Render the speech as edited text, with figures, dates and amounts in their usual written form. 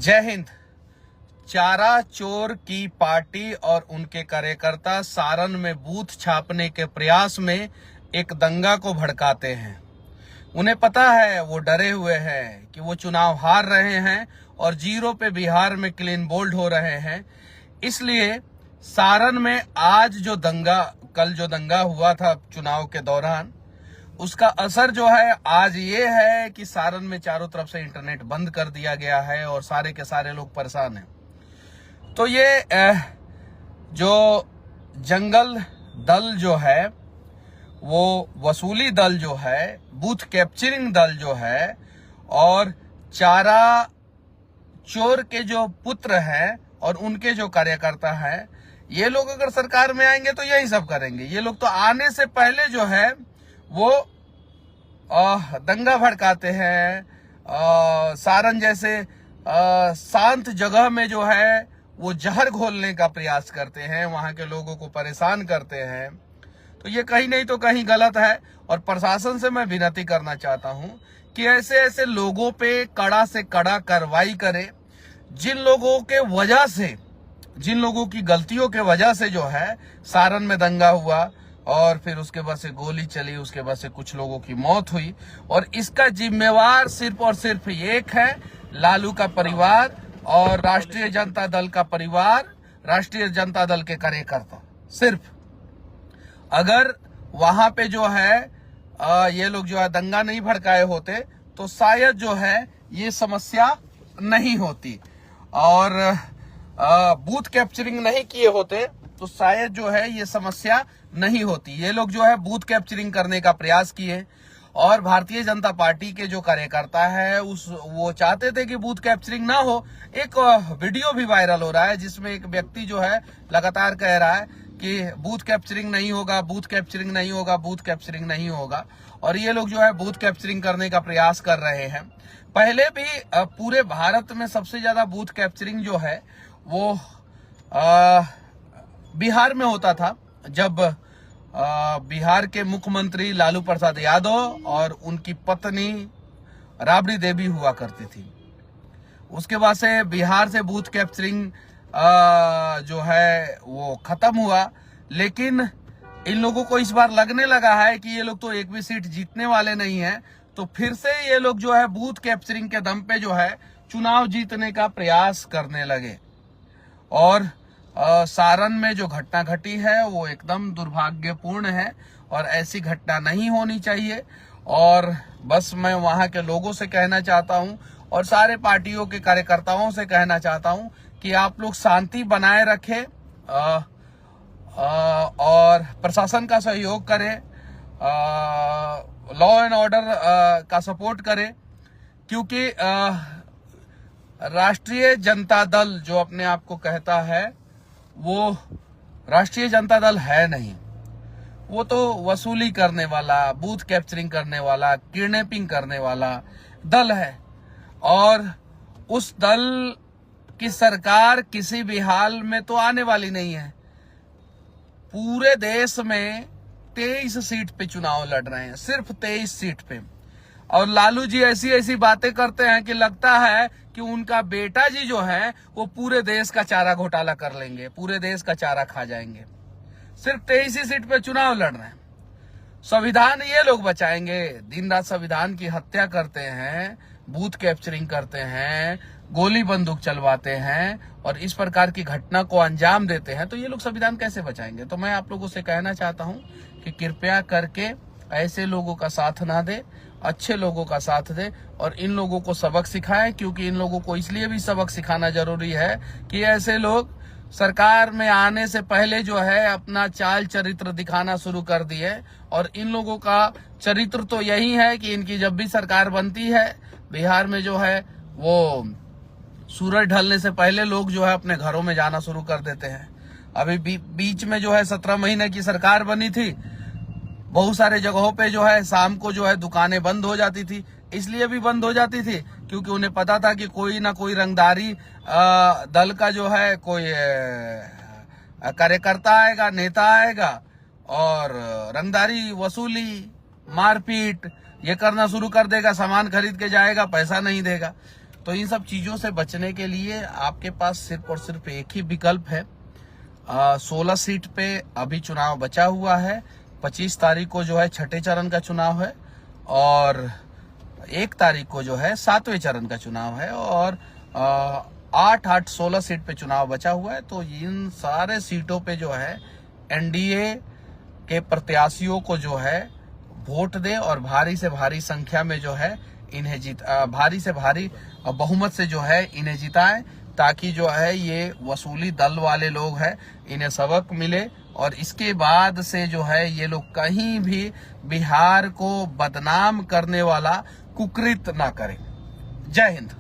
जय हिंद। चारा चोर की पार्टी और उनके कार्यकर्ता सारण में बूथ छापने के प्रयास में एक दंगा को भड़काते हैं। उन्हें पता है, वो डरे हुए हैं कि वो चुनाव हार रहे हैं और जीरो पे बिहार में क्लीन बोल्ड हो रहे हैं। इसलिए सारण में कल जो दंगा हुआ था चुनाव के दौरान, उसका असर जो है आज ये है कि सारण में चारों तरफ से इंटरनेट बंद कर दिया गया है और सारे के सारे लोग परेशान हैं। तो ये जो जंगल दल जो है, वो वसूली दल जो है, बूथ कैप्चरिंग दल जो है, और चारा चोर के जो पुत्र हैं और उनके जो कार्यकर्ता हैं, ये लोग अगर सरकार में आएंगे तो यही सब करेंगे। ये लोग तो आने से पहले जो है वो दंगा भड़काते हैं। सारण जैसे शांत जगह में जो है वो जहर घोलने का प्रयास करते हैं, वहां के लोगों को परेशान करते हैं। तो ये कहीं नहीं तो कहीं गलत है और प्रशासन से मैं विनती करना चाहता हूं कि ऐसे ऐसे लोगों पे कड़ा से कड़ा कार्रवाई करे। जिन लोगों की गलतियों के वजह से जो है सारण में दंगा हुआ और फिर उसके बाद से गोली चली, उसके बाद से कुछ लोगों की मौत हुई, और इसका जिम्मेवार सिर्फ और सिर्फ एक है, लालू का परिवार और राष्ट्रीय जनता दल का परिवार, राष्ट्रीय जनता दल के कार्यकर्ता। सिर्फ अगर वहां पे जो है ये लोग जो है दंगा नहीं भड़काए होते तो शायद जो है ये समस्या नहीं होती, और बूथ कैप्चरिंग नहीं किए होते तो शायद जो है ये समस्या नहीं होती। ये लोग जो है बूथ कैप्चरिंग करने का प्रयास किए और भारतीय जनता पार्टी के जो कार्यकर्ता है वो चाहते थे कि बूथ कैप्चरिंग ना हो। एक वीडियो भी वायरल हो रहा है जिसमें एक व्यक्ति जो है लगातार कह रहा है कि बूथ कैप्चरिंग नहीं होगा, बूथ कैप्चरिंग नहीं होगा, बूथ कैप्चरिंग नहीं होगा, और ये लोग जो है बूथ कैप्चरिंग करने का प्रयास कर रहे हैं। पहले भी पूरे भारत में सबसे ज्यादा बूथ कैप्चरिंग जो है वो बिहार में होता था, जब बिहार के मुख्यमंत्री लालू प्रसाद यादव और उनकी पत्नी राबड़ी देवी हुआ करती थी। उसके बाद से बिहार से बूथ कैप्चरिंग जो है वो खत्म हुआ, लेकिन इन लोगों को इस बार लगने लगा है कि ये लोग तो एक भी सीट जीतने वाले नहीं हैं, तो फिर से ये लोग जो है बूथ कैप्चरिंग के दम पे जो है चुनाव जीतने का प्रयास करने लगे। और सारण में जो घटना घटी है वो एकदम दुर्भाग्यपूर्ण है और ऐसी घटना नहीं होनी चाहिए। और बस मैं वहां के लोगों से कहना चाहता हूं और सारे पार्टियों के कार्यकर्ताओं से कहना चाहता हूं कि आप लोग शांति बनाए रखें और प्रशासन का सहयोग करें, लॉ एंड ऑर्डर का सपोर्ट करें, क्योंकि राष्ट्रीय जनता दल जो अपने आप को कहता है वो राष्ट्रीय जनता दल है नहीं। वो तो वसूली करने वाला, बूथ कैप्चरिंग करने वाला, किडनैपिंग करने वाला दल है, और उस दल की सरकार किसी भी हाल में तो आने वाली नहीं है। पूरे देश में 23 सीट पे चुनाव लड़ रहे हैं, सिर्फ 23 सीट पे, और लालू जी ऐसी ऐसी बातें करते हैं कि लगता है कि उनका बेटा जी जो है वो पूरे देश का चारा घोटाला कर लेंगे, पूरे देश का चारा खा जाएंगे। सिर्फ 23 ही सीट पे चुनाव लड़ रहे हैं। संविधान ये लोग बचाएंगे, दिन रात संविधान की हत्या करते हैं, बूथ कैप्चरिंग करते हैं, गोली बंदूक चलवाते हैं और इस प्रकार की घटना को अंजाम देते हैं, तो ये लोग संविधान कैसे बचाएंगे। तो मैं आप लोगों से कहना चाहता हूं कि कृपया करके ऐसे लोगों का साथ ना दे, अच्छे लोगों का साथ दे और इन लोगों को सबक सिखाएं, क्योंकि इन लोगों को इसलिए भी सबक सिखाना जरूरी है कि ऐसे लोग सरकार में आने से पहले जो है अपना चाल चरित्र दिखाना शुरू कर दिए, और इन लोगों का चरित्र तो यही है कि इनकी जब भी सरकार बनती है बिहार में जो है वो सूरज ढलने से पहले लोग जो है अपने घरों में जाना शुरू कर देते हैं। अभी बीच में जो है 17 महीने की सरकार बनी थी, बहुत सारे जगहों पे जो है शाम को जो है दुकानें बंद हो जाती थी। इसलिए भी बंद हो जाती थी क्योंकि उन्हें पता था कि कोई ना कोई रंगदारी दल का जो है कोई कार्यकर्ता आएगा, नेता आएगा और रंगदारी, वसूली, मारपीट ये करना शुरू कर देगा, सामान खरीद के जाएगा, पैसा नहीं देगा। तो इन सब चीजों से बचने के लिए आपके पास सिर्फ और सिर्फ एक ही विकल्प है। 16 सीट पे अभी चुनाव बचा हुआ है। 25 तारीख को जो है छठे चरण का चुनाव है और 1 तारीख को जो है 7वें चरण का चुनाव है और 16 सीट पे चुनाव बचा हुआ है। तो इन सारे सीटों पे जो है एनडीए के प्रत्याशियों को जो है वोट दे और भारी से भारी संख्या में जो है इन्हें भारी से भारी बहुमत से जो है इन्हें जिताएं, ताकि जो है ये वसूली दल वाले लोग हैं इन्हें सबक मिले और इसके बाद से जो है ये लोग कहीं भी बिहार को बदनाम करने वाला कुकृत्य ना करें। जय हिंद।